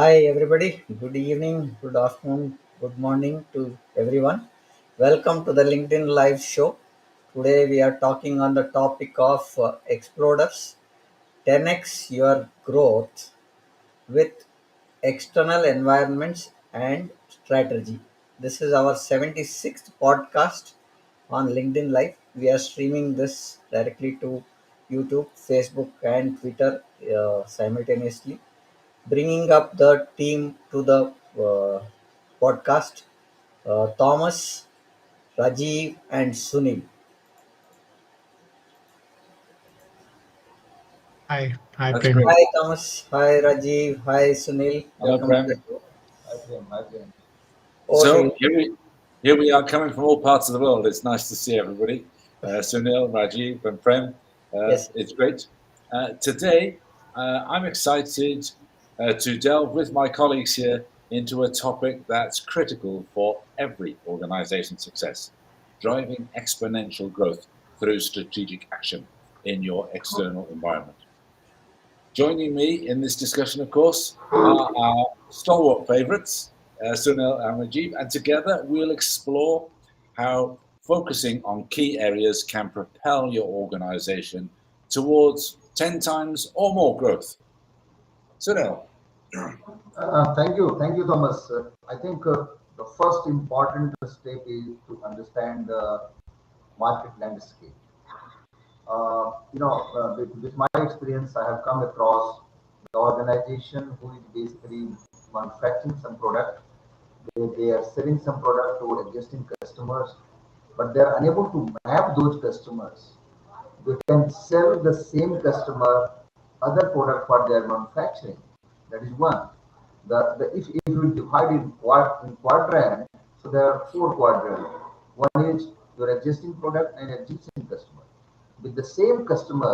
Hi, everybody. Good evening, good afternoon, good morning to everyone. Welcome to the LinkedIn Live show. Today, we are talking on the topic of exploders 10x your growth with external environments and strategy. This is our 76th podcast on LinkedIn Live. We are streaming this directly to YouTube, Facebook, and Twitter simultaneously. Bringing up the team to the podcast, Thomas, Rajiv, and Sunil. Hi, That's Prem. great. Hi, Thomas. Hi, Rajiv. Hi, Sunil. Hello, Welcome to the Prem. show. Hi, Prem. Over to So you. here we are coming from all parts of the world. It's nice to see everybody. Sunil, Rajiv, and Prem. Yes. It's great. Today, I'm excited to delve with my colleagues here into a topic that's critical for every organization success: driving exponential growth through strategic action in your external environment. Joining me in this discussion, of course, are our stalwart favourites, Sunil and Rajiv, and together we'll explore how focusing on key areas can propel your organisation towards 10 times or more growth. Sunil. Thank you, Thomas. I think the first important step is to understand the market landscape. With my experience, I have come across the organization who is basically manufacturing some product. They are selling some product to existing customers, but they are unable to map those customers. They can sell the same customer other product for their manufacturing. That is one. If we divide in quadrant, so there are four quadrants. One is your existing product and existing customer. With the same customer,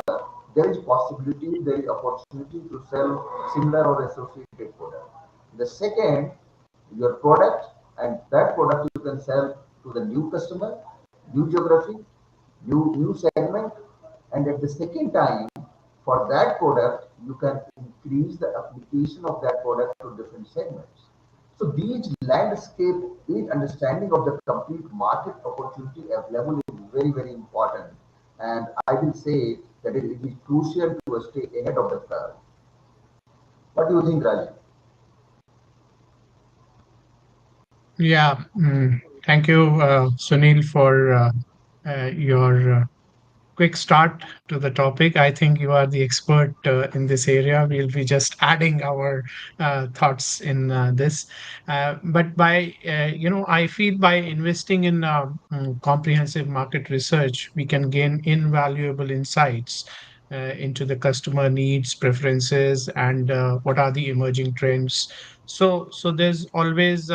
there is possibility, there is opportunity to sell similar or associated product. The second, your product, and that product you can sell to the new customer, new geography, new segment, and at the second time, for that product, you can increase the application of that product to different segments. So these landscape, each understanding of the complete market opportunity available is very, very important. And I will say that it is crucial to stay ahead of the curve. What do you think, Rajiv? Yeah, thank you, Sunil, for your quick start to the topic. I think you are the expert in this area. We'll be just adding our thoughts in this. But I feel by investing in comprehensive market research, we can gain invaluable insights into the customer needs, preferences, and what are the emerging trends. So there's always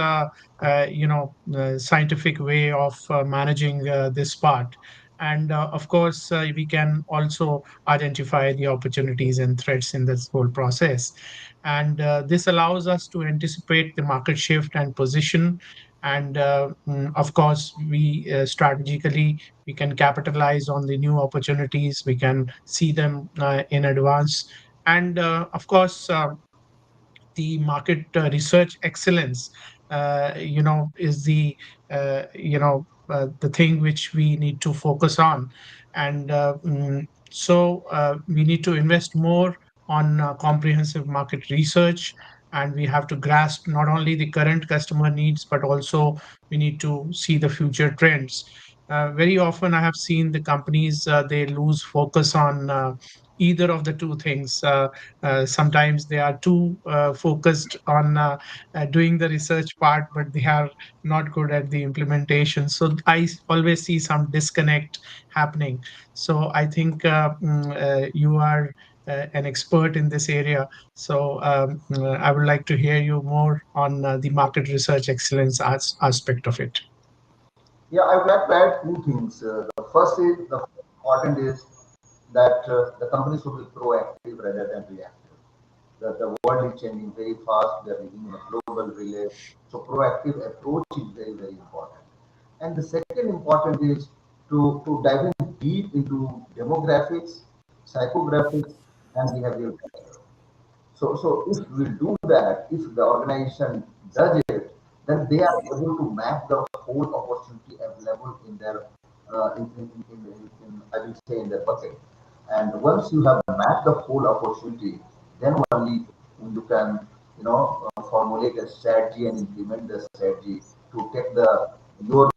scientific way of managing this part, and of course we can also identify the opportunities and threats in this whole process, and this allows us to anticipate the market shift and position, and of course we strategically we can capitalize on the new opportunities, we can see them in advance, and of course the market research excellence is the thing which we need to focus on, and we need to invest more on comprehensive market research, and we have to grasp not only the current customer needs but also we need to see the future trends. Very often I have seen the companies, they lose focus on either of the two things. Sometimes they are too focused on doing the research part, but they are not good at the implementation. So always see some disconnect happening. So I think you are an expert in this area. So I would like to hear you more on the market research excellence aspect of it. Yeah, I would like to add two things. The first important is that the company should be proactive rather than reactive. The world is changing very fast. We are living in a global village. So proactive approach is very, very important. And the second important is to dive in deep into demographics, psychographics, and behavioral factors. So if we do that, if the organization does it, then they are able to map the whole opportunity available in their I will say in their bucket. And once you have mapped the whole opportunity, then only you can formulate a strategy and implement the strategy to take the your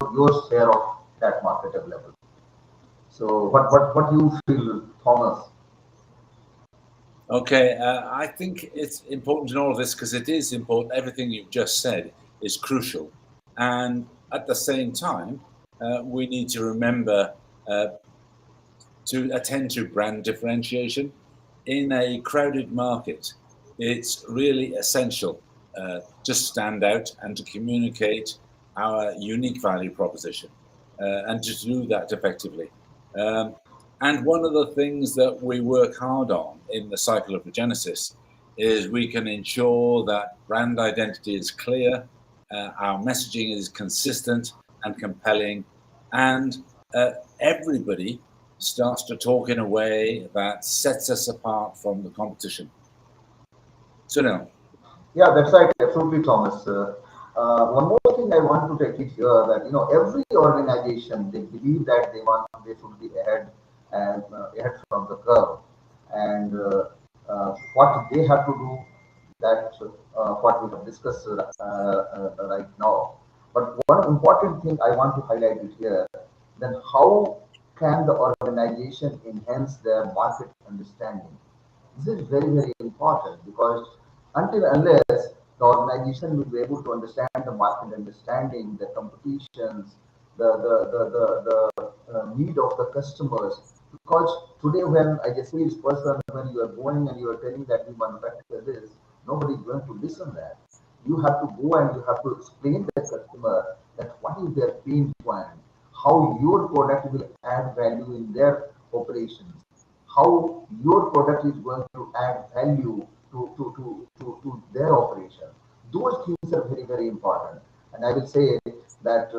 share of that market available. So what do you feel, Thomas? Okay, I think it's important to know all of this because it is important. Everything you've just said is crucial. And at the same time, we need to remember uh, to attend to brand differentiation. In a crowded market, it's really essential to stand out and to communicate our unique value proposition and to do that effectively. Um, and one of the things that we work hard on in the cycle of Regenesis is we can ensure that brand identity is clear, our messaging is consistent and compelling, and everybody starts to talk in a way that sets us apart from the competition. Sunil. Yeah, that's right. Absolutely, Thomas. One more thing I want to take it here that every organization they believe that they should be ahead and ahead from the curve, and what they have to do that what we have discussed right now. But one important thing I want to highlight it here, then how can the organization enhance their market understanding? This is very, very important because until unless the organization will be able to understand the market understanding, the competitions, the need of the customers. Because today, when I just say this person, when you are going and you are telling that we manufacture this, nobody is going to listen that. You have to go and you have to explain to the customer that what is their pain point, how your product will add value in their operations, how your product is going to add value to their operation. Those things are very, very important. And I will say that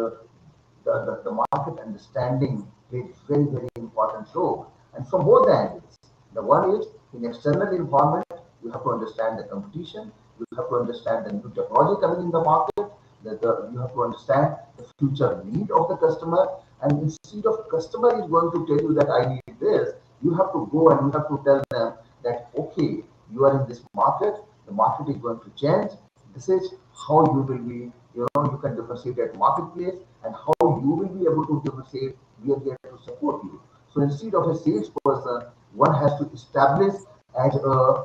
the market understanding plays very, very important role. And from both angles, the one is in external environment, you have to understand the competition, you have to understand the new technology coming in the market, you have to understand the future need of the customer. And instead of customer is going to tell you that I need this, you have to go and you have to tell them that okay, you are in this market, the market is going to change. This is how you will be, you can differentiate at marketplace and how you will be able to differentiate. We are there to support you. So instead of a salesperson, one has to establish as a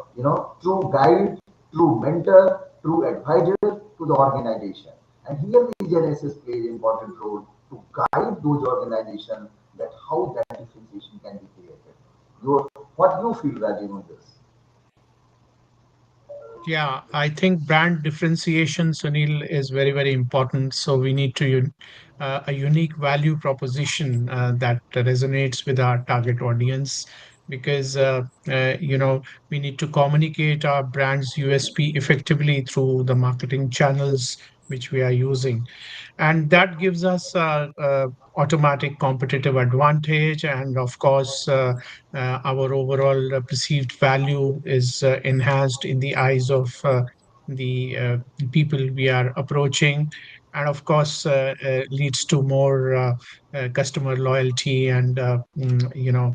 true guide, true mentor, true advisor to the organization. And here the Genesis plays an important role to guide those organizations that how that differentiation can be created. What do you feel, Rajiv, on this? Yeah, I think brand differentiation, Sunil, is very, very important. So we need to a unique value proposition that resonates with our target audience, because we need to communicate our brand's USP effectively through the marketing channels which we are using, and that gives us automatic competitive advantage. And of course, our overall perceived value is enhanced in the eyes of the people we are approaching, and of course leads to more customer loyalty and more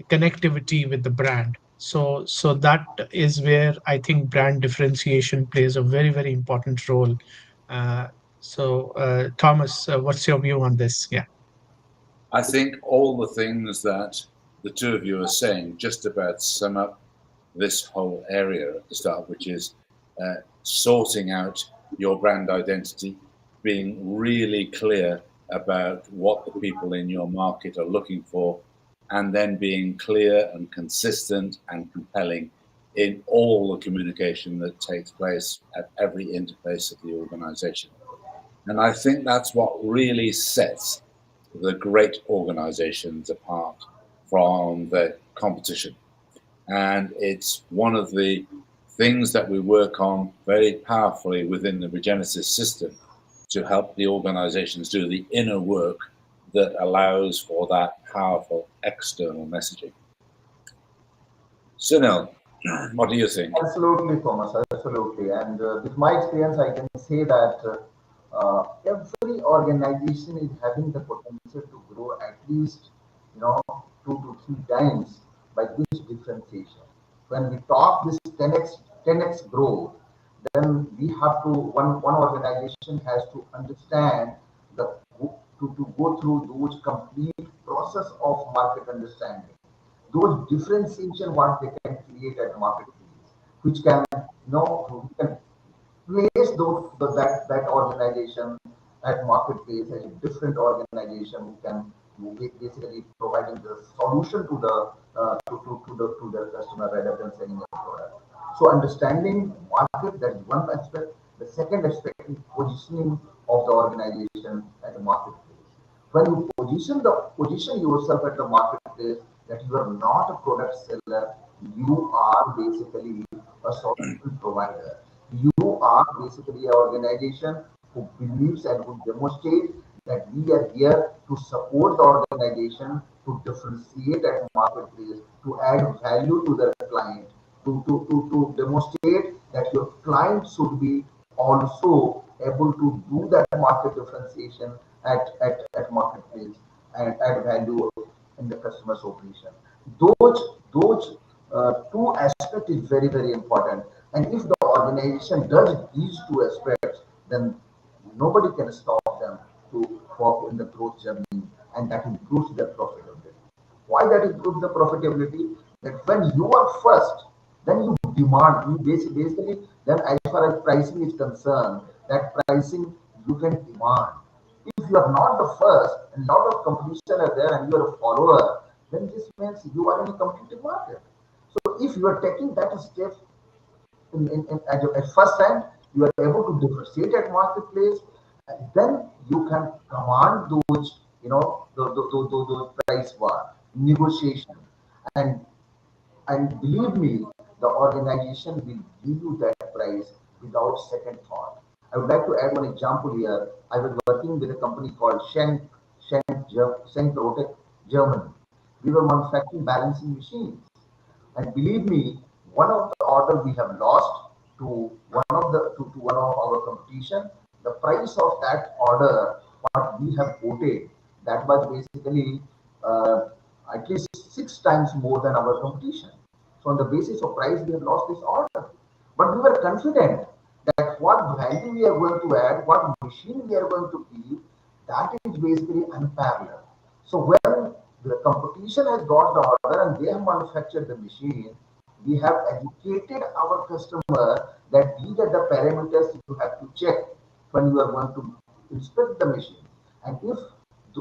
connectivity with the brand. So that is where I think brand differentiation plays a very, very important role. uh, Thomas, what's your view on this? Yeah. I think all the things that the two of you are saying just about sum up this whole area at the start, which is sorting out your brand identity, being really clear about what the people in your market are looking for, and then being clear and consistent and compelling in all the communication that takes place at every interface of the organization. And I think that's what really sets the great organizations apart from the competition. And it's one of the things that we work on very powerfully within the Regenesis system to help the organizations do the inner work that allows for that powerful external messaging. Sunil, What do you think? Absolutely, Thomas. Absolutely. And with my experience, I can say that every organization is having the potential to grow at least, 2 to 3 times by this differentiation. When we talk this 10x growth, then we have to one organization has to understand the to go through those complete process of market understanding, those differentiation what they can create at marketplace, which can we can place that organization at marketplace as a different organization who can basically providing the solution to the to the customer rather than selling a product. So understanding market, that is one aspect. The second aspect is positioning of the organization at the marketplace. When you position yourself at the marketplace that you are not a product seller, you are basically a solution provider. You are basically an organization who believes and who demonstrates that we are here to support the organization, to differentiate at marketplace, to add value to the client, to demonstrate that your client should be also able to do that market differentiation at marketplace and add value in the customer's operation. Those two aspects is very, very important. And if the organization does these two aspects, then nobody can stop them to walk in the growth journey, and that improves their profitability. Why that improves the profitability? That when you are first, then you demand, you basically, then as far as pricing is concerned, that pricing you can demand. If you are not the first, and lot of competition are there, and you are a follower, then this means you are in a competitive market. So if you are taking that step at first hand, you are able to differentiate at marketplace, and then you can command those, those price war, negotiation, and believe me, the organization will give you that price without second thought. I would like to add one example here. I was working with a company called Schenk Rotek, Germany. We were manufacturing balancing machines. And believe me, one of the order we have lost to one of our competition, the price of that order, what we have quoted, that was basically uh, at least 6 times more than our competition. So on the basis of price, we have lost this order. But we were confident that what value we are going to add, what machine we are going to give, that is basically unparalleled. So when the competition has got the order and they have manufactured the machine, we have educated our customer that these are the parameters you have to check when you are going to inspect the machine. And if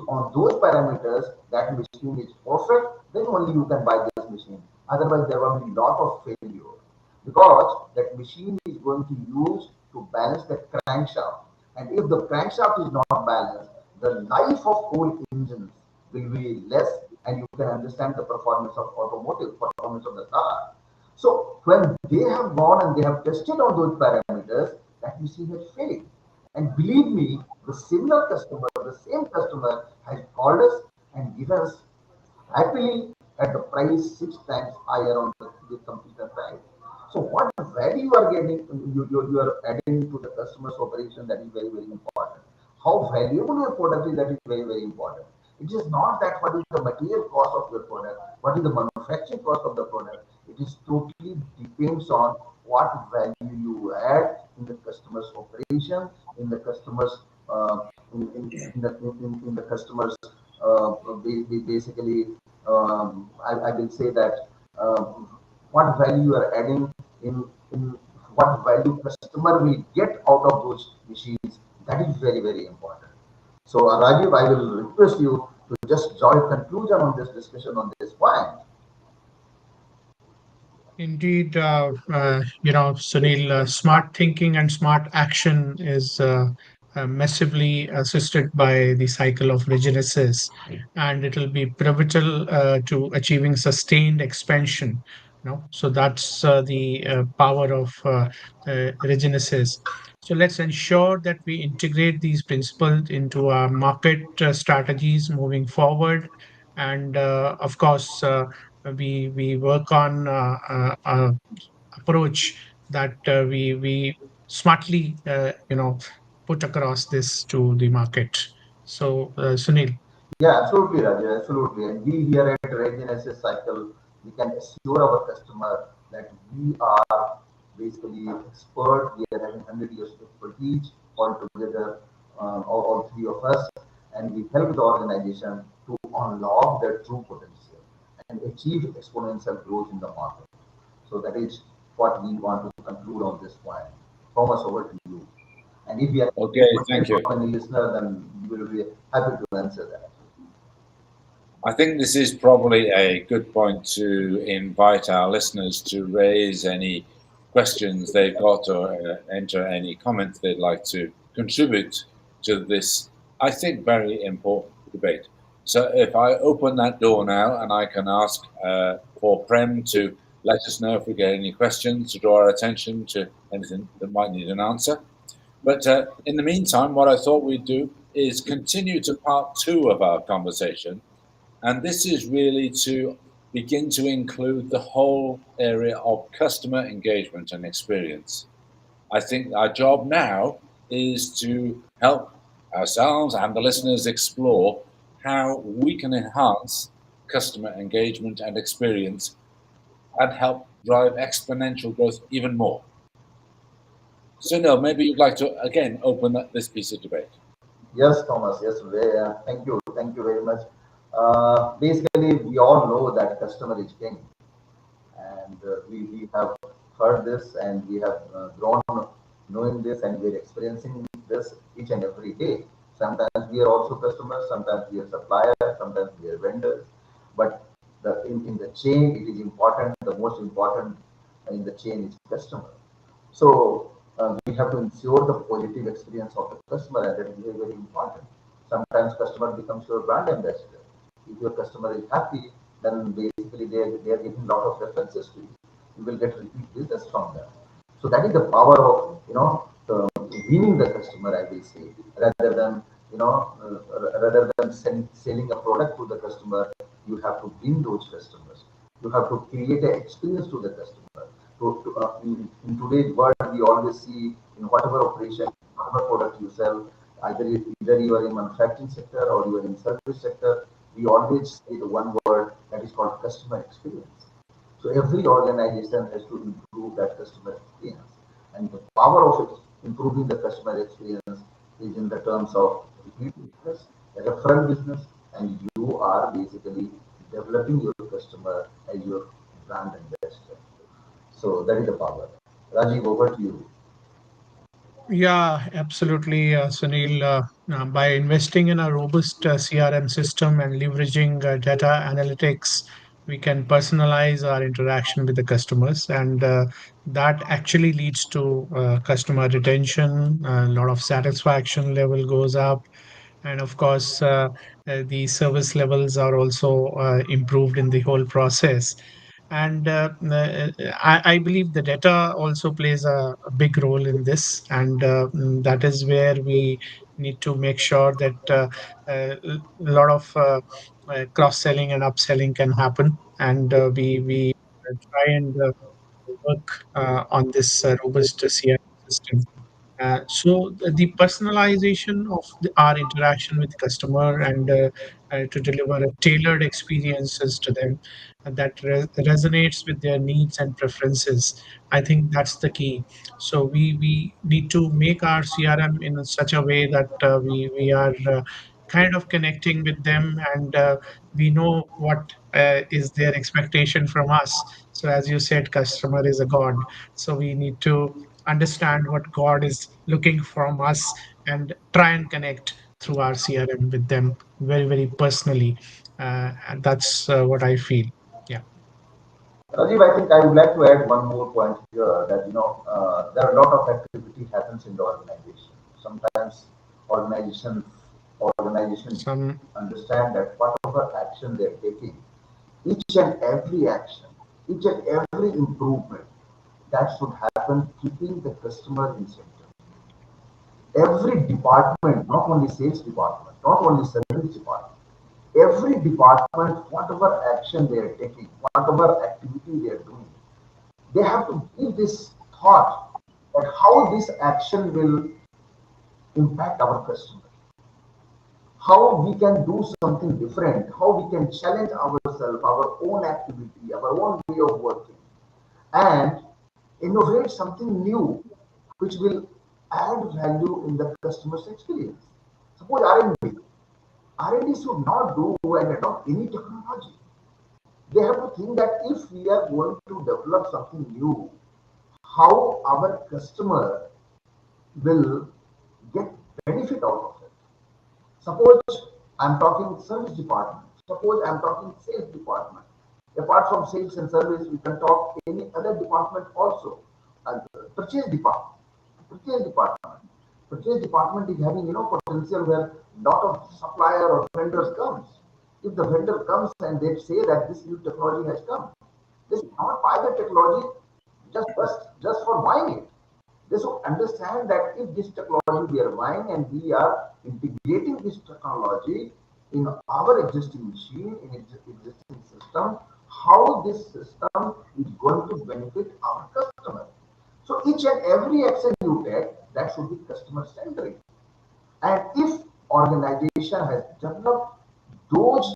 on those parameters that machine is perfect, then only you can buy this machine. Otherwise, there will be a lot of failure because that machine is going to use to balance the crankshaft. And if the crankshaft is not balanced, the life of whole engines will be less, and you can understand the performance of automotive, performance of the car. So when they have gone and they have tested on those parameters, that machine has failed. And believe me, the similar customer, the same customer has called us and given us happily at the price 6 times higher on the computer price. So what value you are getting, you are adding to the customer's operation, that is very, very important. How valuable your product is, that is very, very important. It is not that what is the material cost of your product, what is the manufacturing cost of the product. It is totally depends on what value you add in the customer's operation, in the customer's in the customer's basically I will say that what value you are adding in what value customer will get out of those machines, that is very, very important. So Rajiv, I will request you to just draw a conclusion on this discussion on this point. Indeed, Sunil, smart thinking and smart action is massively assisted by the cycle of Regenesis, and it will be pivotal to achieving sustained expansion. So that's the power of Regenesis. So let's ensure that we integrate these principles into our market strategies moving forward, and of course. we work on approach that we smartly put across this to the market. So Sunil. Yeah, absolutely, Rajiv, absolutely. And we here at Regenesis Cycle, we can assure our customer that we are basically expert. We are having 100 years of expertise all together, all three of us, and we help the organization to unlock their true potential and achieve exponential growth in the market. So that is what we want to conclude on this point. Thomas, over to you. And if we have any Okay, question thank you. from any listener, then we will be happy to answer that. I think this is probably a good point to invite our listeners to raise any questions they've got or enter any comments they'd like to contribute to this, I think, very important debate. So if I open that door now and I can ask for Prem to let us know if we get any questions to draw our attention to anything that might need an answer. But in the meantime, what I thought we'd do is continue to part two of our conversation, and this is really to begin to include the whole area of customer engagement and experience. I think our job now is to help ourselves and the listeners explore how we can enhance customer engagement and experience and help drive exponential growth even more. So, no, maybe you'd like to again open this piece of debate. Yes, Thomas. Yes, thank you. Thank you very much. Basically, we all know that customer is king, and we have heard this, and we have grown knowing this, and we're experiencing this each and every day. Sometimes we are also customers, sometimes we are suppliers, sometimes we are vendors. But in the chain, it is important. The most important in the chain is customer. So we have to ensure the positive experience of the customer, and that is very, very important. Sometimes customer becomes your brand ambassador. If your customer is happy, then basically they are giving a lot of references to you. You will get repeat business from them. So that is the power of winning the customer, I will say, rather than rather than selling a product to the customer. You have to win those customers. You have to create an experience to the customer. In today's world, we always see in whatever operation, whatever product you sell, either you are in manufacturing sector or you are in service sector, we always say the one word that is called customer experience. So every organization has to improve that customer experience, and the power of improving the customer experience is in the terms of repeat business, referral business, and you are basically developing your customer as your brand ambassador. So that is the power. Rajiv, over to you. Yeah, absolutely, Sunil. By investing in a robust CRM system and leveraging data analytics, we can personalize our interaction with the customers, and that actually leads to customer retention. A lot of satisfaction level goes up, and of course, the service levels are also improved in the whole process. And I believe the data also plays a big role in this, and that is where we need to make sure that a lot of cross selling and upselling can happen, and we try and work on this robust CRM system. So the personalization of our interaction with customer, and to deliver a tailored experiences to them that resonates with their needs and preferences. I think that's the key. So we need to make our CRM in such a way that we are kind of connecting with them, and we know what is their expectation from us. So as you said, customer is a god. So we need to understand what God is looking from us and try and connect through our CRM with them very, very personally. And that's what I feel. Yeah. Rajiv, I think I would like to add one more point here that there are a lot of activity happens in the organization. Sometimes organizations organization Some, understand that whatever action they're taking, each and every action, each and every improvement that should happen keeping the customer in center. Every department, not only sales department, not only service department, every department, whatever action they are taking, whatever activity they are doing, they have to give this thought that how this action will impact our customer, how we can do something different, how we can challenge ourselves, our own activity, our own way of working, and innovate something new which will add value in the customer's experience. Suppose R&D. R&D should not do and adopt any technology. They have to think that if we are going to develop something new, how our customer will get benefit out of it. Suppose I'm talking service department. Suppose I'm talking sales department. Apart from sales and service, we can talk any other department also. And purchase department. Purchase department. Purchase department is having potential where lot of supplier or vendors comes. If the vendor comes and they say that this new technology has come, they should not buy the technology just for buying it. They should understand that if this technology we are buying and we are integrating this technology in our existing machine, in existing system, how this system is going to benefit our customer. So each and every action you take, that should be customer centric. And if organization has developed those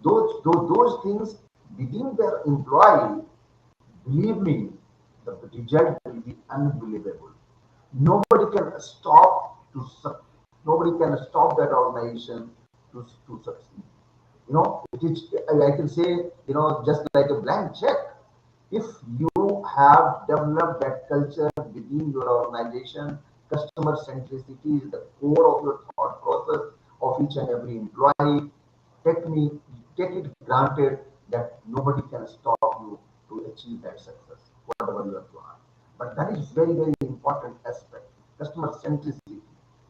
those things within their employee, believe me, the result will be unbelievable. Nobody can stop nobody can stop that organization to succeed. It is, I can say, just like a blank check. If you have developed that culture within your organization, customer centricity is the core of your thought process of each and every employee. Take me, take it granted that nobody can stop you to achieve that success, whatever you have planned. But that is very, very important aspect. Customer centricity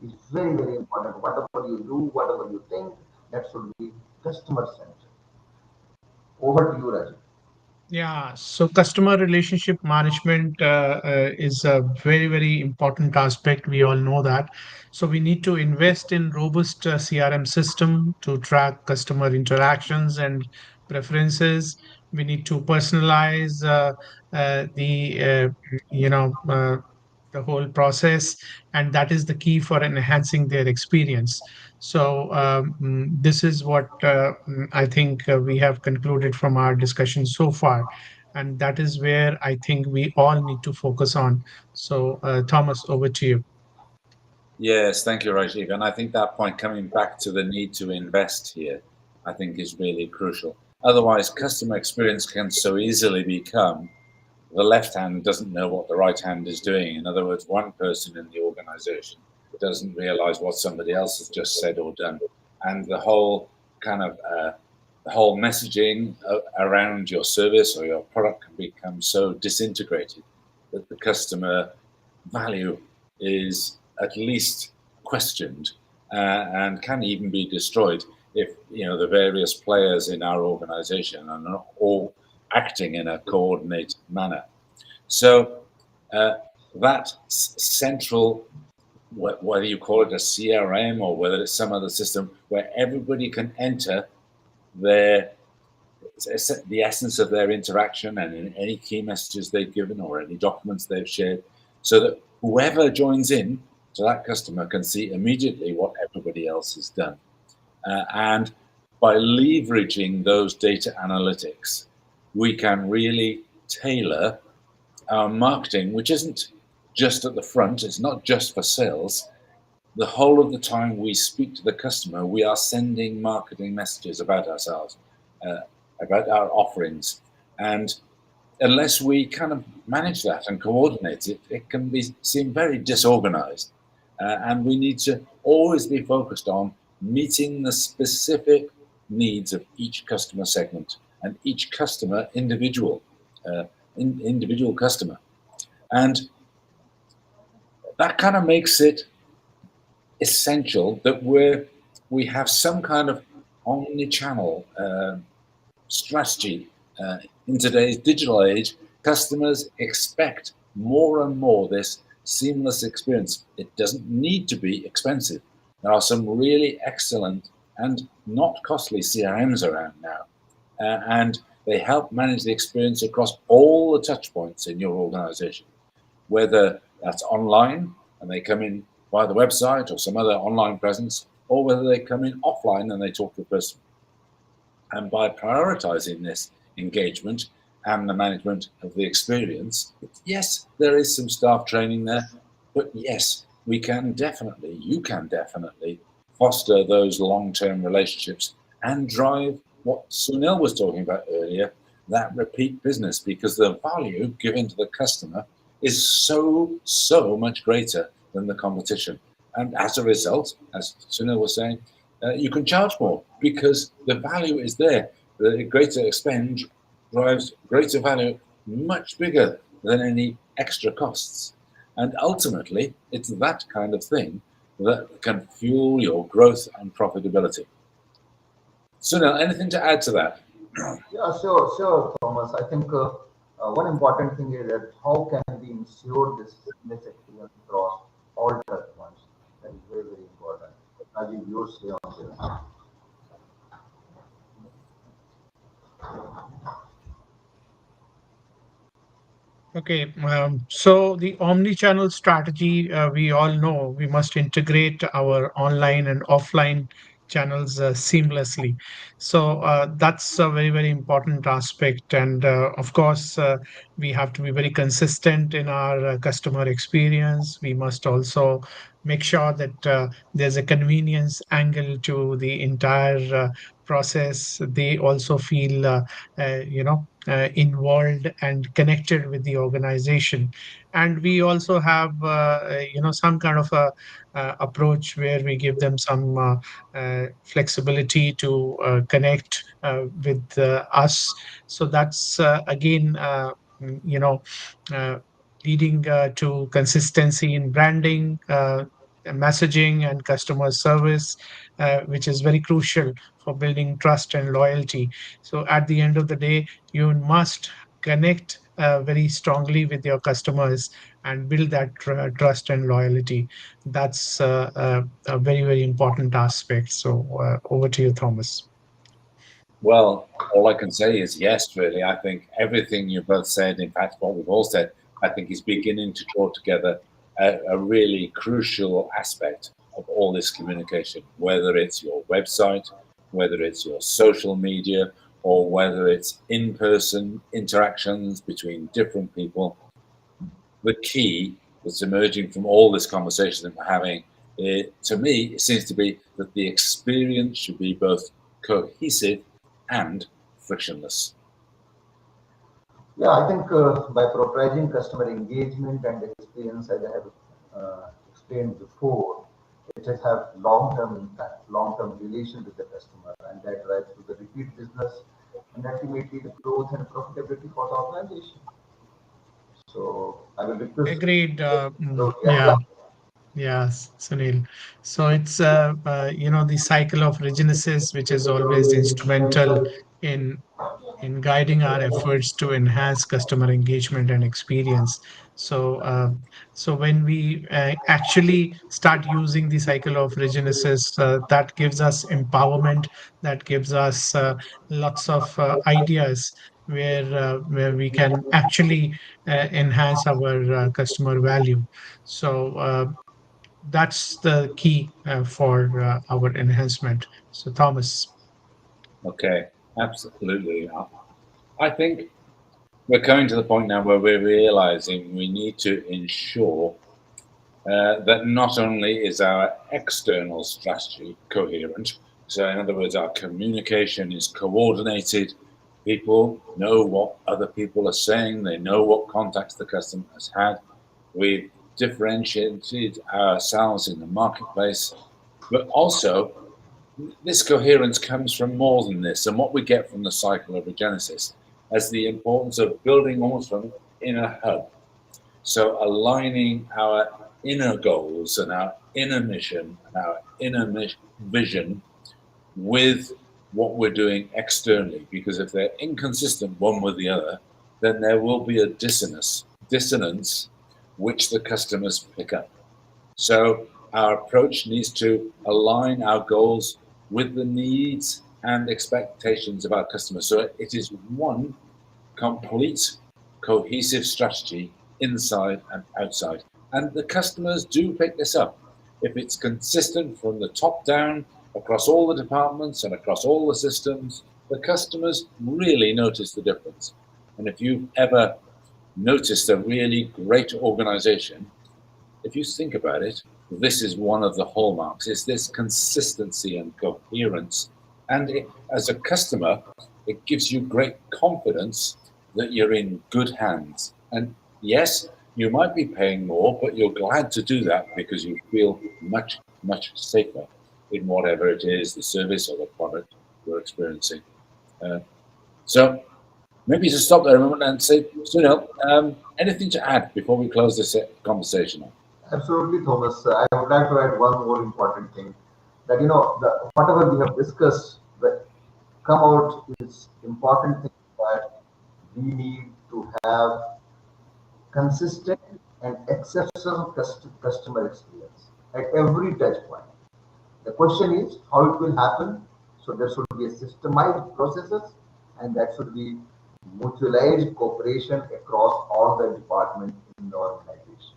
is very, very important. Whatever you do, whatever you think, that should be customer centric. Over to you, Rajiv. Yeah, so customer relationship management is a very, very important aspect. We all know that. So we need to invest in robust CRM system to track customer interactions and preferences. We need to personalize the the whole process, and that is the key for enhancing their experience. So this is what I think we have concluded from our discussion so far, and that is where I think we all need to focus on. So Thomas, over to you. Yes, thank you, Rajiv. And I think that point, coming back to the need to invest here, I think is really crucial. Otherwise, customer experience can so easily become the left hand doesn't know what the right hand is doing. In other words, one person in the organization doesn't realize what somebody else has just said or done. And the whole kind of the whole messaging around your service or your product can become so disintegrated that the customer value is at least questioned and can even be destroyed if the various players in our organization are not all acting in a coordinated manner. So that central, whether you call it a CRM or whether it's some other system where everybody can enter the essence of their interaction and in any key messages they've given or any documents they've shared, so that whoever joins in to that customer can see immediately what everybody else has done. And by leveraging those data analytics, we can really tailor our marketing, which isn't just at the front, it's not just for sales. The whole of the time we speak to the customer, we are sending marketing messages about ourselves, about our offerings. And unless we kind of manage that and coordinate it, it can seem very disorganized. And we need to always be focused on meeting the specific needs of each customer segment and each customer individual customer. And that kind of makes it essential that we have some kind of omni-channel strategy. In today's digital age, customers expect more and more this seamless experience. It doesn't need to be expensive. There are some really excellent and not costly CRMs around now. And they help manage the experience across all the touch points in your organization, whether that's online and they come in via the website or some other online presence, or whether they come in offline and they talk to the person. And by prioritizing this engagement and the management of the experience, yes, there is some staff training there, but yes, you can definitely foster those long-term relationships and drive what Sunil was talking about earlier, that repeat business, because the value given to the customer is so much greater than the competition. And as a result, as Sunil was saying, you can charge more because the value is there. The greater expend drives greater value, much bigger than any extra costs. And ultimately, it's that kind of thing that can fuel your growth and profitability. Sunil, anything to add to that? Yeah, sure, Thomas. I think one important thing is that how can we ensure this seamless experience across all touch points? That is very, very important. Rajiv, your say on this. Okay, so the omni-channel strategy, we all know we must integrate our online and offline channels seamlessly. So that's a very, very important aspect. And of course, we have to be very consistent in our customer experience. We must also make sure that there's a convenience angle to the entire process. They also feel, involved and connected with the organization. And we also have some kind of a approach where we give them some flexibility to connect with us. So that's again uh, leading to consistency in branding, messaging, and customer service, which is very crucial for building trust and loyalty. So at the end of the day, you must connect very strongly with your customers and build that trust and loyalty. That's a very, very important aspect. So over to you, Thomas. Well, all I can say is yes, really. I think everything you both said, in fact, what we've all said, I think is beginning to draw together a really crucial aspect of all this communication, whether it's your website, whether it's your social media, or whether it's in person interactions between different people. The key that's emerging from all this conversation that we're having, to me, it seems to be that the experience should be both cohesive and frictionless. Yeah, I think by prioritizing customer engagement and experience, as I have explained before, it has have long-term impact, long-term relation with the customer, and that drives to the repeat business and ultimately the growth and profitability for the organization. So I will request. Agreed. So, yeah, Yeah. Yes, Sunil. So it's the cycle of Regenesis, which is always instrumental in guiding our efforts to enhance customer engagement and experience. So, when we actually start using the cycle of Regenesis, that gives us empowerment, that gives us lots of ideas where we can actually enhance our customer value. So that's the key for our enhancement. So, Thomas. Okay, absolutely. I think we're coming to the point now where we're realizing we need to ensure that not only is our external strategy coherent, so in other words, our communication is coordinated, people know what other people are saying, they know what contacts the customer has had, we've differentiated ourselves in the marketplace, but also this coherence comes from more than this, and what we get from the cycle of Regenesis as the importance of building almost from inner hub. So aligning our inner goals and our inner mission and our inner vision with what we're doing externally, because if they're inconsistent one with the other, then there will be a dissonance which the customers pick up. So our approach needs to align our goals with the needs and expectations of our customers. So it is one complete, cohesive strategy inside and outside. And the customers do pick this up. If it's consistent from the top down across all the departments and across all the systems, the customers really notice the difference. And if you've ever noticed a really great organization, if you think about it, this is one of the hallmarks. It's this consistency and coherence. And as a customer, it gives you great confidence that you're in good hands. And yes, you might be paying more, but you're glad to do that because you feel much, much safer in whatever it is, the service or the product you're experiencing. Uh, so maybe to stop there a moment and say, Sunil, anything to add before we close this conversation? Absolutely, Thomas. I would like to add one more important thing that whatever we have discussed, the come out is important thing that we need to have consistent and exceptional customer experience at every touch point. The question is how it will happen. So there should be a systemized processes, and that should be mutualized cooperation across all the departments in the organization.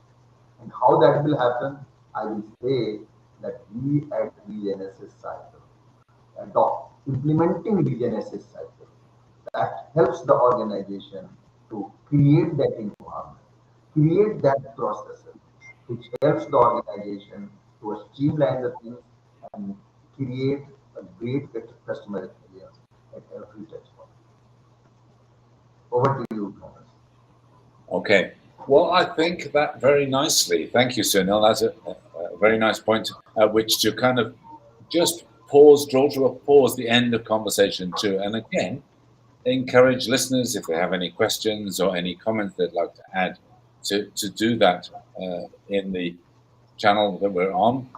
And how that will happen, I will say that we at Regenesis cycle adopt implementing Regenesis cycle that helps the organization to create that environment, create that processes, which helps the organization to streamline the things and create a great customer experience at every touch point. Over to you, Thomas. Okay. Well, I think that very nicely. Thank you, Sunil. That's a very nice point at which to kind of just pause, draw to a pause the end of conversation too. And again, encourage listeners if they have any questions or any comments they'd like to add to do that in the channel that we're on.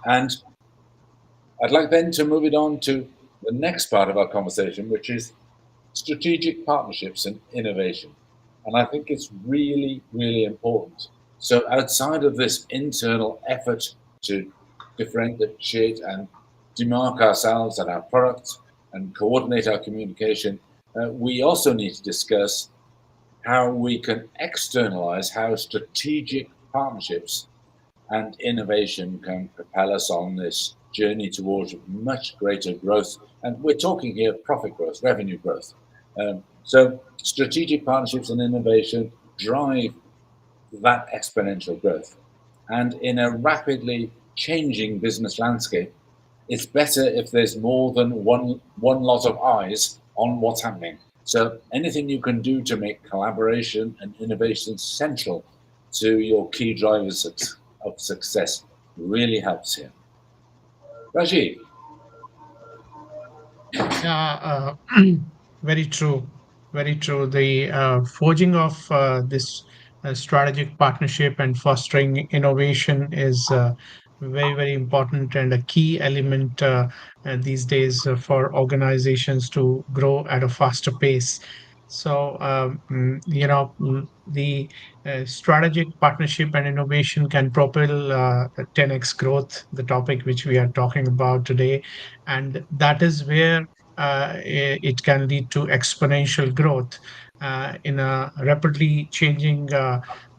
And I'd like then to move it on to the next part of our conversation, which is strategic partnerships and innovation. And I think it's really, really important. So outside of this internal effort to differentiate and demark ourselves and our products and coordinate our communication, we also need to discuss how we can externalize how strategic partnerships and innovation can propel us on this journey towards much greater growth. And we're talking here profit growth, revenue growth. So strategic partnerships and innovation drive that exponential growth. And in a rapidly changing business landscape, it's better if there's more than one lot of eyes on what's happening. So anything you can do to make collaboration and innovation central to your key drivers of success really helps here. Rajiv. Yeah, very true. Very true. The forging of this strategic partnership and fostering innovation is very, very important and a key element these days for organizations to grow at a faster pace. So, the strategic partnership and innovation can propel 10x growth, the topic which we are talking about today. And that is where it can lead to exponential growth in a rapidly changing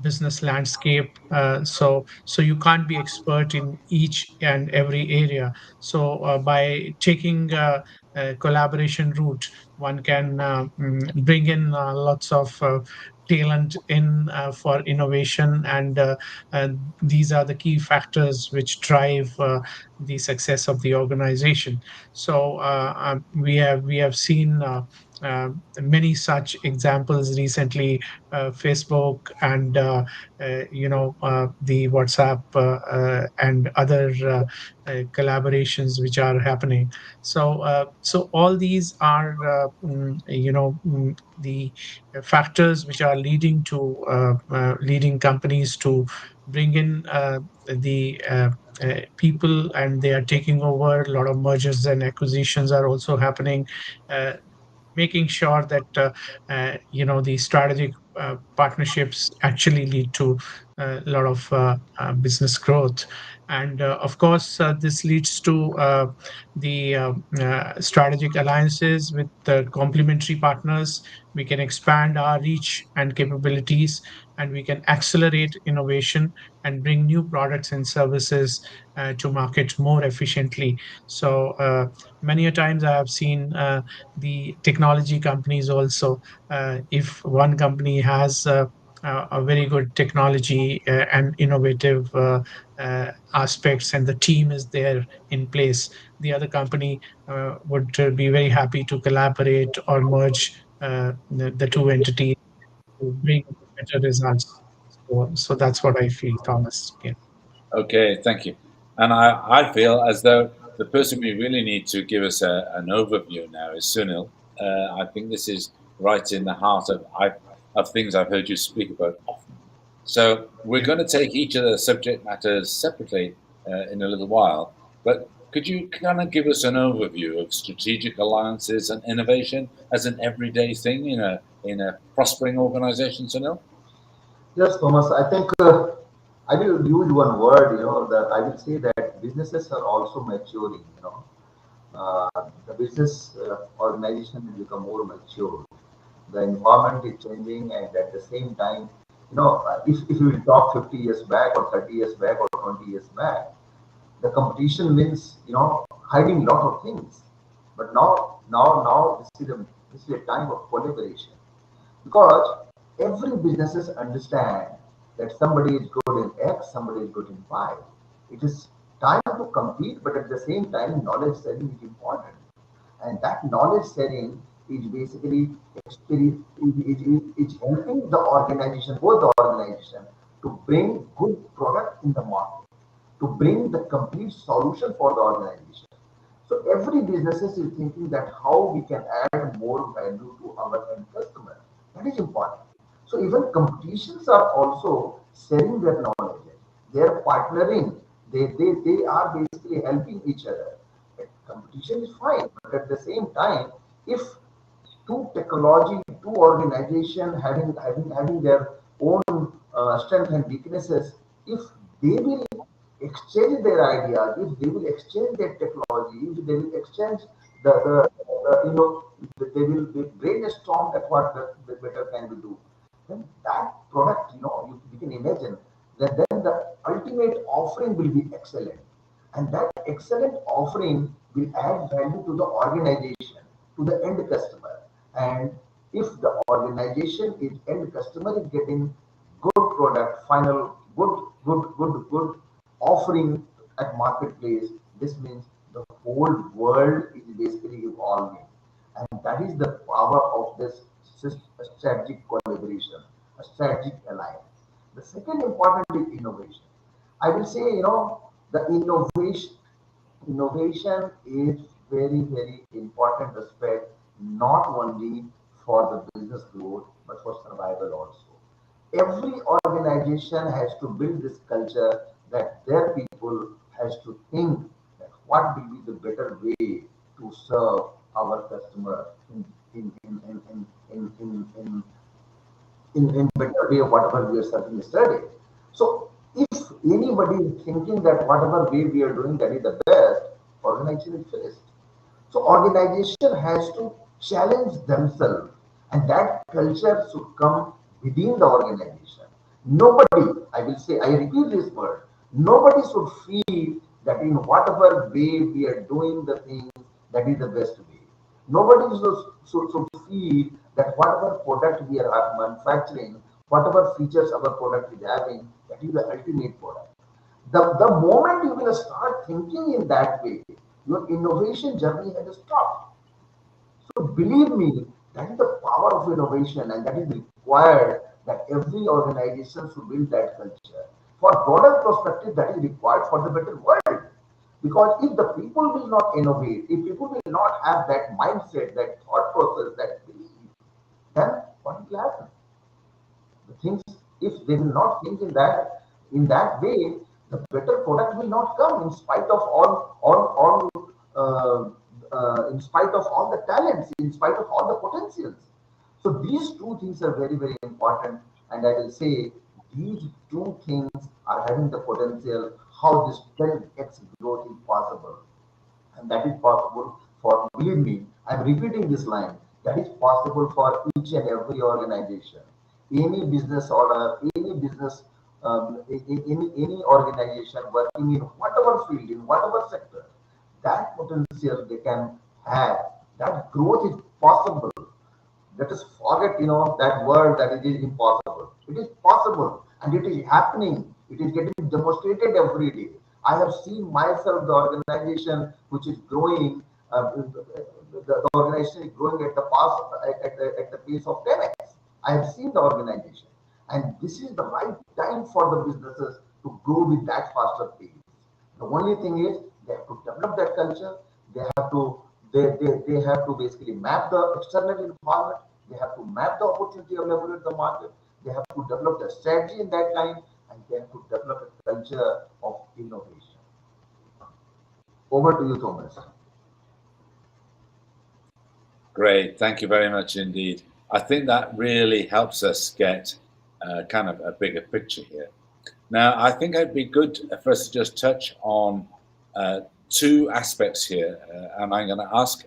business landscape. So you can't be expert in each and every area. So by taking a collaboration route, one can bring in lots of talent in for innovation, and these are the key factors which drive the success of the organization. So we have seen many such examples recently, Facebook and the WhatsApp and other collaborations which are happening. So all these are the factors which are leading companies to bring in people, and they are taking over. A lot of mergers and acquisitions are also happening, uh, making sure that the strategic partnerships actually lead to a lot of business growth. And of course, this leads to the strategic alliances with complementary partners. We can expand our reach and capabilities, and we can accelerate innovation and bring new products and services to market more efficiently. So many a times I have seen the technology companies also, if one company has a very good technology and innovative aspects, and the team is there in place, the other company would be very happy to collaborate or merge the two entities to bring better results. So that's what I feel, Thomas. Yeah. Okay, thank you. And I feel as though the person we really need to give us an overview now is Sunil. I think this is right in the heart of things I've heard you speak about often. So we're Yeah. going to take each of the subject matters separately in a little while. But could you kind of give us an overview of strategic alliances and innovation as an everyday thing in a prospering organization, Sunil? Yes, Thomas. I think I will use one word. That I will say that businesses are also maturing. The business organization will become more mature. The environment is changing, and at the same time, if you will talk 50 years back or 30 years back or 20 years back, the competition means hiding lot of things. But now this is a time of collaboration, because every businesses understand that somebody is good in X, somebody is good in Y. It is time to compete, but at the same time, knowledge sharing is important. And that knowledge sharing is basically is helping the organization, both the organization, to bring good product in the market, to bring the complete solution for the organization. So every businesses is thinking that how we can add more value to our end customer. That is important. So even competitions are also sharing their knowledge. They are partnering. They are basically helping each other. Competition is fine, but at the same time, if two technology, two organization having their own strength and weaknesses, if they will exchange their ideas, if they will exchange their technology, if they will exchange they will brainstorm that what the better can we do, then that product, you can imagine that then the ultimate offering will be excellent. And that excellent offering will add value to the organization, to the end customer. And if the organization is end customer is getting good product, final good offering at marketplace, this means the whole world is basically evolving. And that is the power of this strategic collaboration, a strategic alliance. The second important is innovation. I will say, the innovation is very important aspect, not only for the business growth, but for survival also. Every organization has to build this culture that their people has to think that what will be the better way to serve our customer in better way of whatever we are serving yesterday. So if anybody is thinking that whatever way we are doing that is the best, organization is finished. So organization has to challenge themselves, and that culture should come within the organization. Nobody, I will say, I repeat this word, nobody should feel that in whatever way we are doing the things, that is the best way. Nobody should feel that whatever product we are manufacturing, whatever features our product is having, that is the ultimate product. The moment you will start thinking in that way, your innovation journey has stopped. So believe me, that is the power of innovation, and that is required that every organization should build that culture. For broader perspective, that is required for the better world. Because if the people will not innovate, if people will not have that mindset, that thought process, that belief, then what will happen? The things, if they will not think in that way, the better product will not come in spite of all in spite of all the talents, in spite of all the potentials. So these two things are very important, and I will say These two things are having the potential how this 10x growth is possible. And that is possible for, believe me, I'm repeating this line, that is possible for each and every organization. Any business order, any business, any organization working in whatever field, in whatever sector, that potential they can have, that growth is possible. Let us forget, that word that it is impossible. It is possible and it is happening. It is getting demonstrated every day. I have seen myself, the organization which is growing, the organization is growing at the past at the pace of 10x. I have seen the organization, and this is the right time for the businesses to grow with that faster pace. The only thing is they have to develop that culture. They have to they have to basically map the external environment. They have to map the opportunity available in the market. They have to develop the strategy in that line, and they have to develop a culture of innovation. Over to you, Thomas. Great, thank you very much indeed. I think that really helps us get kind of a bigger picture here. Now, I think it'd be good for us to just touch on two aspects here, and I'm going to ask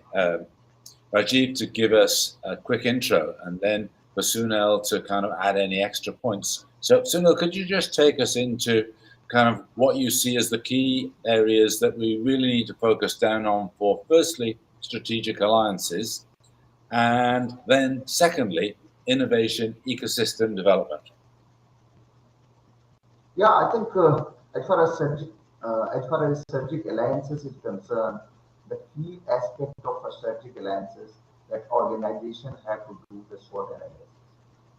Rajiv to give us a quick intro, and then for Sunil to kind of add any extra points. So, Sunil, could you just take us into kind of what you see as the key areas that we really need to focus down on for, firstly, strategic alliances, and then secondly, innovation ecosystem development? Yeah, I think as far as strategic alliances is concerned, the key aspect of a strategic alliances that organization have to do the SWOT analysis.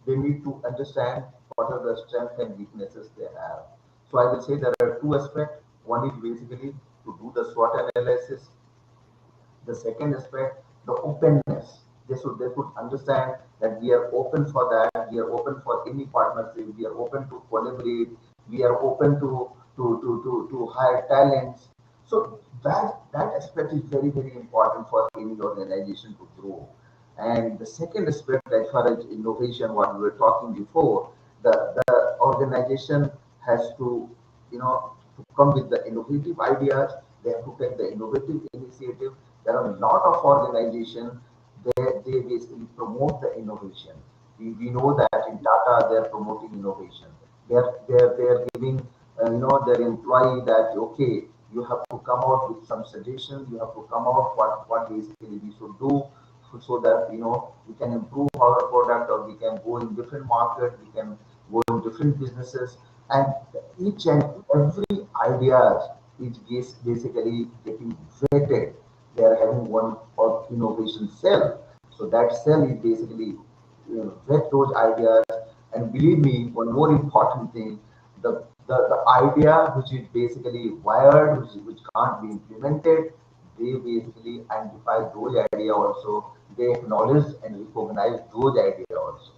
They need to understand what are the strengths and weaknesses they have. So I will say there are two aspects. One is basically to do the SWOT analysis. The second aspect, the openness. They should understand that we are open for that. We are open for any partnership. We are open to collaborate. We are open to hire talents. So that aspect is very very important for any organization to grow. And the second aspect, as far as innovation, what we were talking before, the organization has to, to come with the innovative ideas. They have to take the innovative initiative. There are a lot of organizations they basically promote the innovation. We know that in Tata they are promoting innovation. They are giving their employee that okay, you have to come out with some suggestions. You have to come out what basically we should do so that we can improve our product, or we can go in different market, we can go in different businesses, and each and every idea is basically getting vetted. They are having one of innovation cell. So that cell is basically vet those ideas. And believe me, one more important thing, the idea which is basically wired, which can't be implemented, they basically identify those idea also. They acknowledge and recognize those idea also.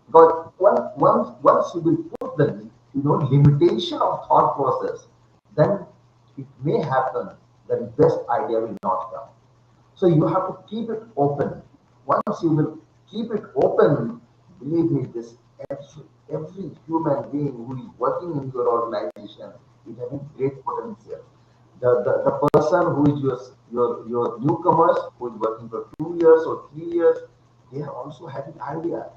But once you will put the limitation of thought process, then it may happen that the best idea will not come. So you have to keep it open. Once you will keep it open, believe me, this every human being who is working in your organization is having great potential. The person who is your newcomers who is working for 2 years or 3 years, they are also having ideas.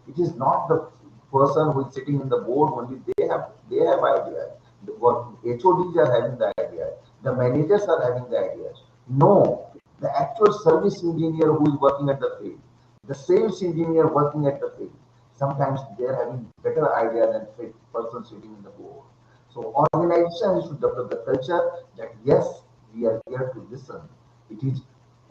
It is not the person who is sitting in the board only, they have ideas. The HODs are having the ideas. The managers are having the ideas. No, the actual service engineer who is working at the field, the sales engineer working at the field, sometimes they are having better idea than the person sitting in the board. So organization should develop the culture that yes, we are here to listen. It is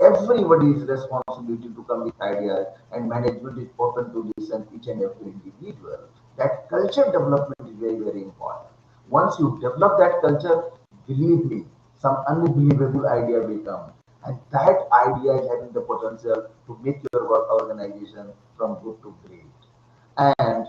everybody's responsibility to come with ideas, and management is open to listen each and every individual. That culture development is very, very important. Once you develop that culture, believe me, some unbelievable idea will come. And that idea is having the potential to make your work organization from good to great. And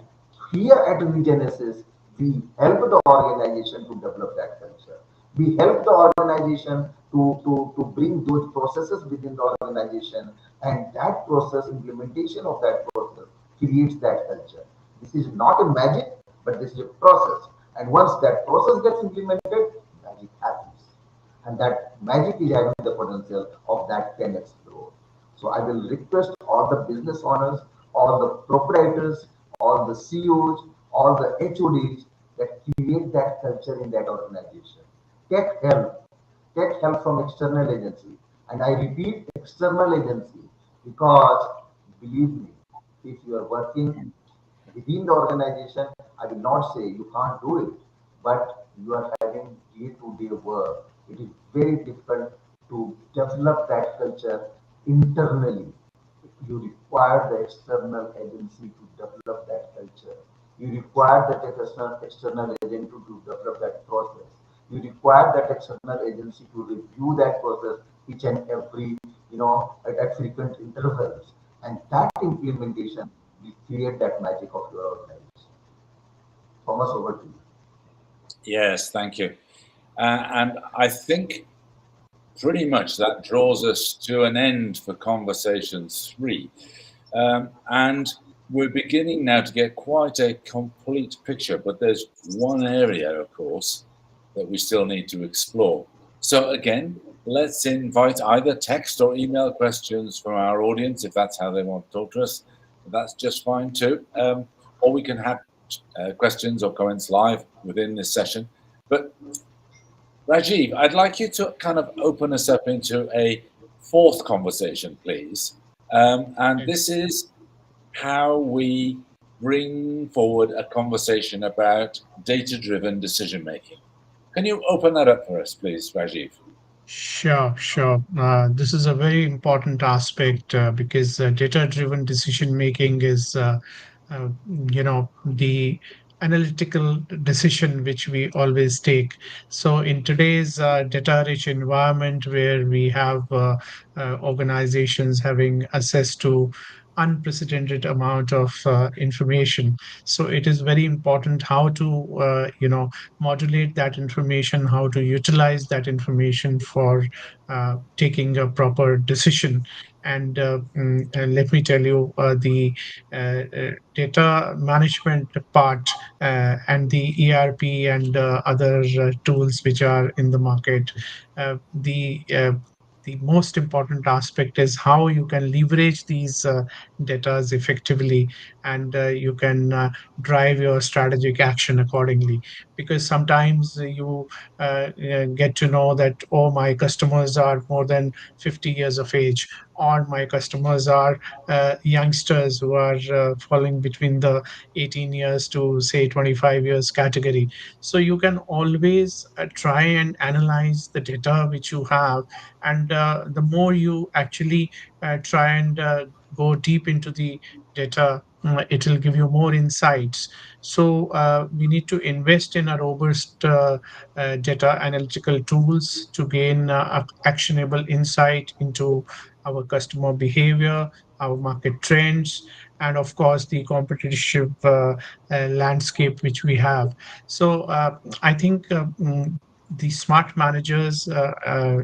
here at Regenesis, we help the organization to develop that culture. We help the organization to bring those processes within the organization, and that process, implementation of that process, creates that culture. This is not a magic. but this is a process. And once that process gets implemented, magic happens. And that magic is having the potential of that 10x growth. So I will request all the business owners, all the proprietors, all the CEOs, all the HODs that create that culture in that organization. Get help. Get help from external agency. And I repeat external agency because believe me, if you are working within the organization, I will not say you can't do it, but you are having day-to-day work. It is very difficult to develop that culture internally. You require the external agency to develop that culture. You require that external agent to develop that process. You require that external agency to review that process each and every, at frequent intervals. And that implementation will create that magic of your organization. Thomas, over to you. Yes, thank you. And I think pretty much that draws us to an end for conversations 3. And we're beginning now to get quite a complete picture, but there's one area, of course, that we still need to explore. So again, let's invite either text or email questions from our audience if that's how they want to talk to us. That's just fine too. Or we can have questions or comments live within this session. But Rajiv, I'd like you to kind of open us up into a 4th conversation, please. And this is how we bring forward a conversation about data-driven decision-making. Can you open that up for us, please, Rajiv? Sure, sure. This is a very important aspect because data-driven decision making is, uh, the analytical decision which we always take. So, in today's data-rich environment where we have organizations having access to unprecedented amount of information, so it is very important how to, modulate that information, how to utilize that information for taking a proper decision. And let me tell you, the data management part and the ERP and other tools which are in the market, the most important aspect is how you can leverage these datas effectively, and you can drive your strategic action accordingly. Because sometimes you get to know that, oh, my customers are more than 50 years of age, or my customers are youngsters who are falling between the 18 years to say 25 years category. So you can always try and analyze the data which you have, and the more you actually try and go deep into the data, it will give you more insights. So we need to invest in a robust data analytical tools to gain actionable insight into our customer behavior, our market trends, and of course the competitive landscape which we have. So I think the smart managers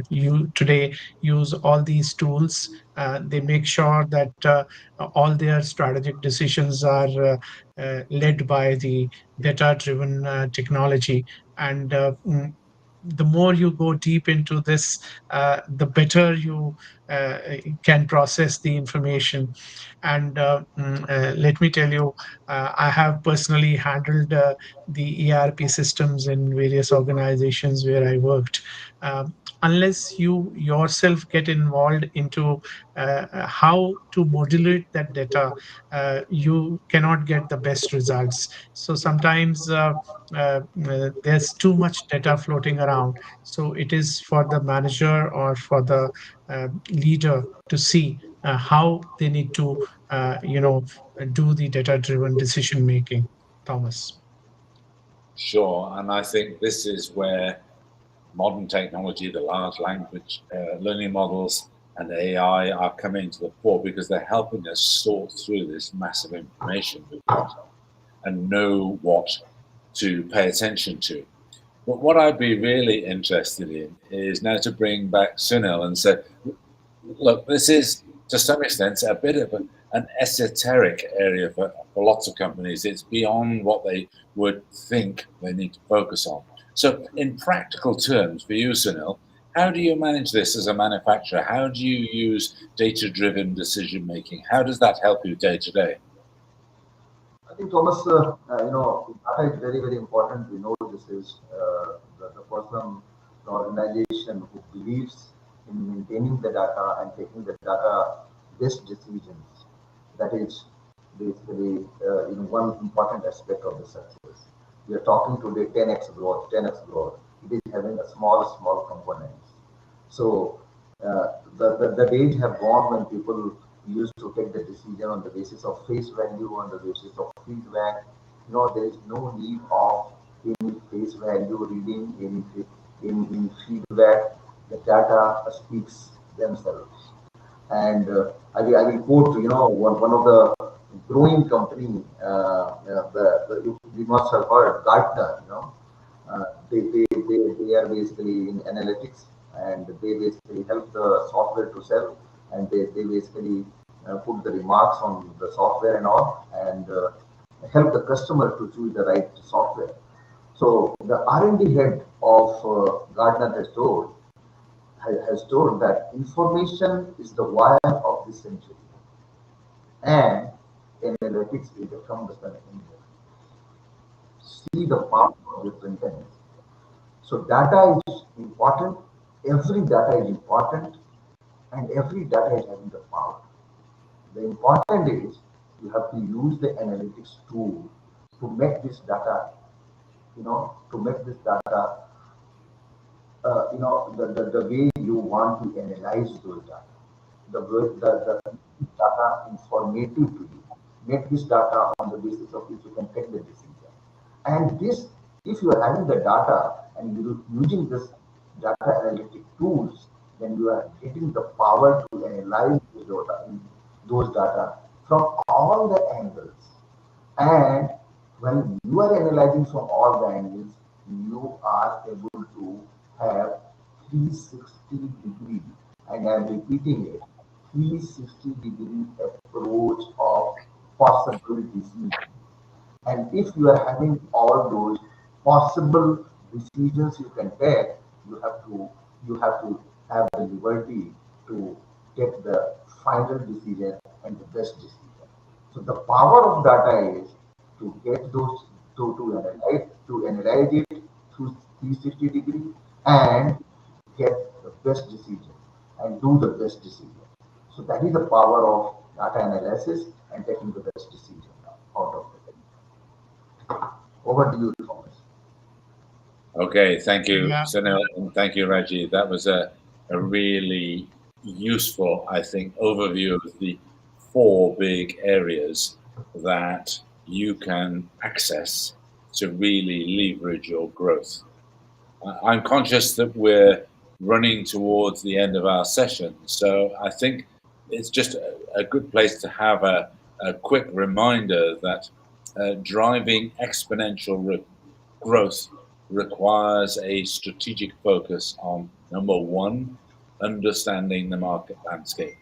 you today use all these tools. They make sure that all their strategic decisions are led by the data-driven technology. And the more you go deep into this, the better you can process the information. And let me tell you, I have personally handled the ERP systems in various organizations where I worked. Unless you yourself get involved into how to modulate that data, you cannot get the best results. So sometimes there's too much data floating around. So it is for the manager or for the leader to see how they need to, do the data-driven decision making. Thomas. Sure. And I think this is where modern technology, the large language learning models, and AI are coming to the fore because they're helping us sort through this massive information we've got and know what to pay attention to. But what I'd be really interested in is now to bring back Sunil and say, look, this is to some extent a bit of an esoteric area for lots of companies. It's beyond what they would think they need to focus on. So in practical terms for you, Sunil, how do you manage this as a manufacturer? How do you use data-driven decision making? How does that help you day to day? I think, Thomas, data is very, very important. We know this is the person, the organization who believes in maintaining the data and taking the data based decisions. That is basically one important aspect of the success. We are talking today 10x growth, 10x growth. It is having a small components. So the days have gone when people used to take the decision on the basis of face value, on the basis of feedback. There is no need of any face value reading, in feedback. The data speaks themselves. And I will quote, one of the growing company, you must have heard, Gartner, they are basically in analytics, and they basically help the software to sell, and they basically put the remarks on the software and all, and help the customer to choose the right software. So the R&D head of Gartner has told that information is the wire of the century, and analytics will become the engine. See the power of different things. So data is important. Every data is important, and every data is having the power. The important is you have to use the analytics tool to make this data, the way you want to analyze those data, the data informative to you. Make this data on the basis of which you can take the decision. And this, if you are having the data and you're using this data analytic tools, then you are getting the power to analyze those data from all the angles. And when you are analyzing from all the angles, you are able to have 360-degree, and I am repeating it, 360-degree approach of possibilities. And if you are having all those possible decisions you can take, you have to have the liberty to take the final decision and the best decision. So the power of data is to get those to analyze it through 360-degree and get the best decision and do the best decision. So that is the power of data analysis and taking the best decision out of it. Over to you, Thomas. Okay, thank you, Yeah. Sunil, and thank you, Rajiv. That was a really useful, I think, overview of the 4 big areas that you can access to really leverage your growth. I'm conscious that we're running towards the end of our session, so I think it's just a good place to have a quick reminder that driving exponential growth requires a strategic focus on, number 1, understanding the market landscape.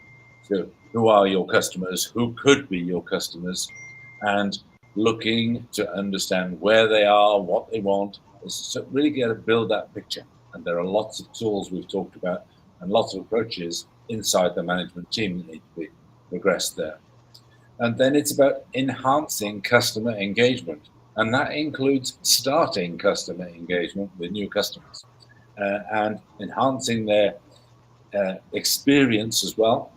So who are your customers? Who could be your customers? And looking to understand where they are, what they want, is to really get to build that picture. And there are lots of tools we've talked about and lots of approaches inside the management team that need to be progressed there. And then it's about enhancing customer engagement. And that includes starting customer engagement with new customers and enhancing their experience as well.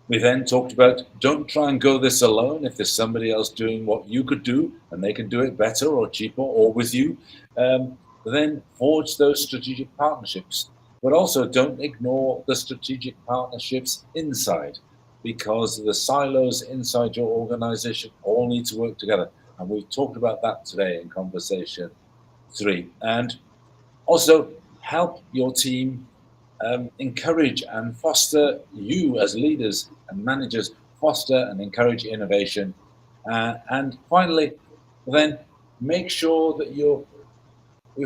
We then talked about don't try and go this alone. If there's somebody else doing what you could do and they can do it better or cheaper or with you, then forge those strategic partnerships. But also don't ignore the strategic partnerships inside, because the silos inside your organization all need to work together. And we've talked about that today in conversation 3. And also help your team encourage and foster, you as leaders and managers, foster and encourage innovation. And finally, then make sure that you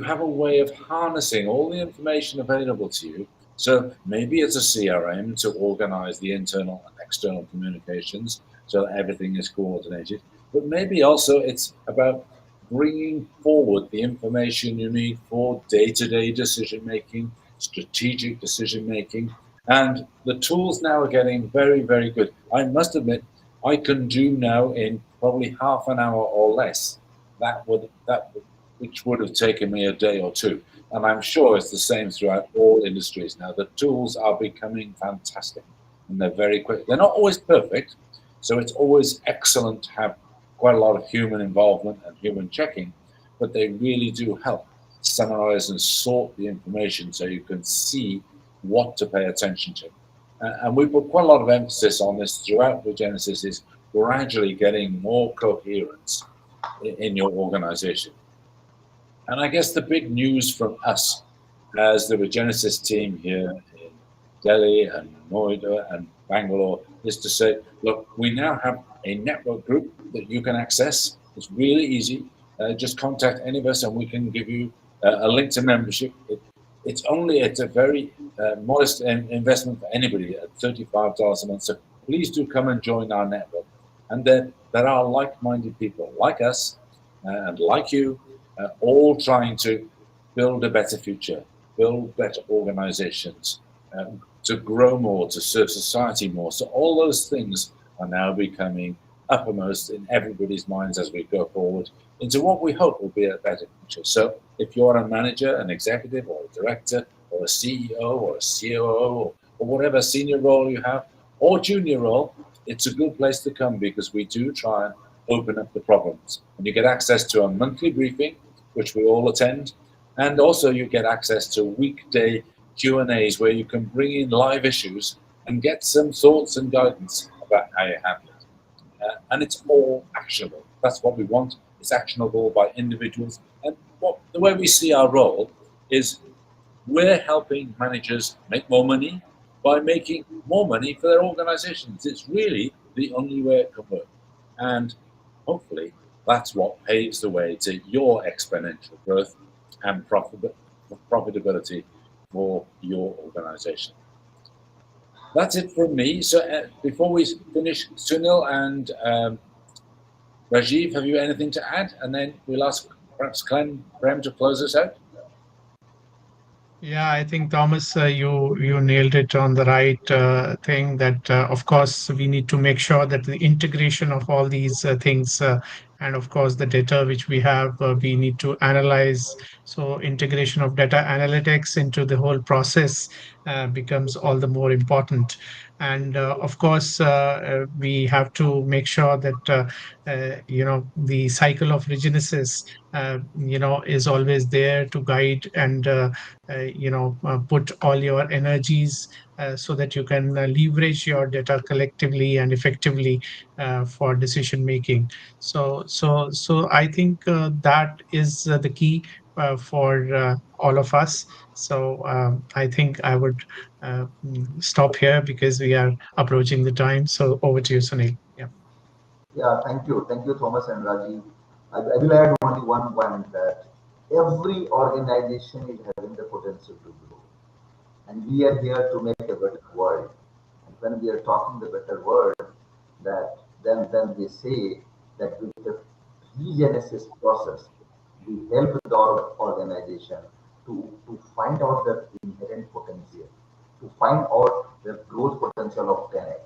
have a way of harnessing all the information available to you. So maybe it's a CRM to organize the internal and external communications so that everything is coordinated. But maybe also it's about bringing forward the information you need for day-to-day decision making, strategic decision making, and the tools now are getting very, very good. I must admit, I can do now in probably half an hour or less which would have taken me a day or two. And I'm sure it's the same throughout all industries now. The tools are becoming fantastic and they're very quick. They're not always perfect, so it's always excellent to have quite a lot of human involvement and human checking, but they really do help summarize and sort the information so you can see what to pay attention to. And we put quite a lot of emphasis on this throughout Regenesis, is gradually getting more coherence in your organization. And I guess the big news from us as the Regenesis team here in Delhi and Noida and Bangalore is to say, look, we now have a network group that you can access. It's really easy. Just contact any of us and we can give you a link to membership. It's a very modest investment for anybody at $35 a month. So please do come and join our network. And there are like-minded people like us and like you, all trying to build a better future, build better organizations, to grow more, to serve society more. So all those things are now becoming uppermost in everybody's minds as we go forward into what we hope will be a better future. So if you're a manager, an executive, or a director, or a CEO, or a COO, or whatever senior role you have, or junior role, it's a good place to come because we do try and open up the problems. And you get access to a monthly briefing, which we all attend, and also you get access to weekday Q&As where you can bring in live issues and get some thoughts and guidance about how you handle it. And it's all actionable. That's what we want. It's actionable by individuals. And the way we see our role is we're helping managers make more money by making more money for their organizations. It's really the only way it can work. And hopefully that's what paves the way to your exponential growth and profitability for your organization. That's it from me. So before we finish, Sunil and Rajiv, have you anything to add? And then we'll ask perhaps Prem to close us out. Yeah, I think Thomas, you nailed it on the right thing. That of course we need to make sure that the integration of all these things, and of course the data which we have, we need to analyze. So integration of data analytics into the whole process becomes all the more important. And of course, we have to make sure that the cycle of Regenesis, is always there to guide and put all your energies so that you can leverage your data collectively and effectively for decision making. So I think that is the key for all of us. So I think I would stop here because we are approaching the time. So over to you, Sunil. Yeah. Yeah, thank you, Thomas and Rajiv. I will add only one point that every organization is having the potential to grow, and we are here to make a better world. And when we are talking the better world, that then we say that with the regenesis process, we help the organization to find out their inherent potential, to find out their growth potential of 10x.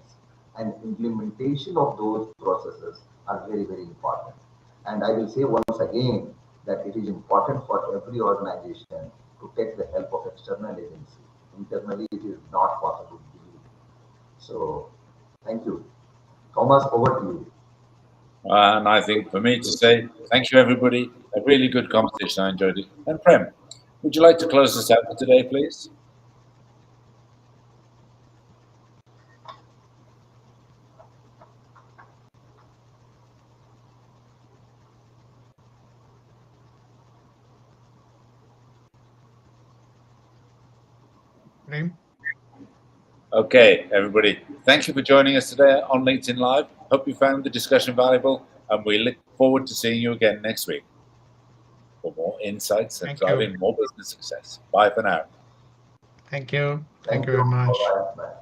And implementation of those processes are very, very important. And I will say once again that it is important for every organization to take the help of external agency. Internally, it is not possible to do. So, thank you. Thomas, over to you. And I think for me to say thank you, everybody. A really good conversation. I enjoyed it. And Prem, would you like to close us out for today, please? Prem? Okay, everybody. Thank you for joining us today on LinkedIn Live. Hope you found the discussion valuable, and we look forward to seeing you again next week for more insights and Thank you. driving more business success. Bye for now. Thank you. Thank Thank you you. very much. Bye bye.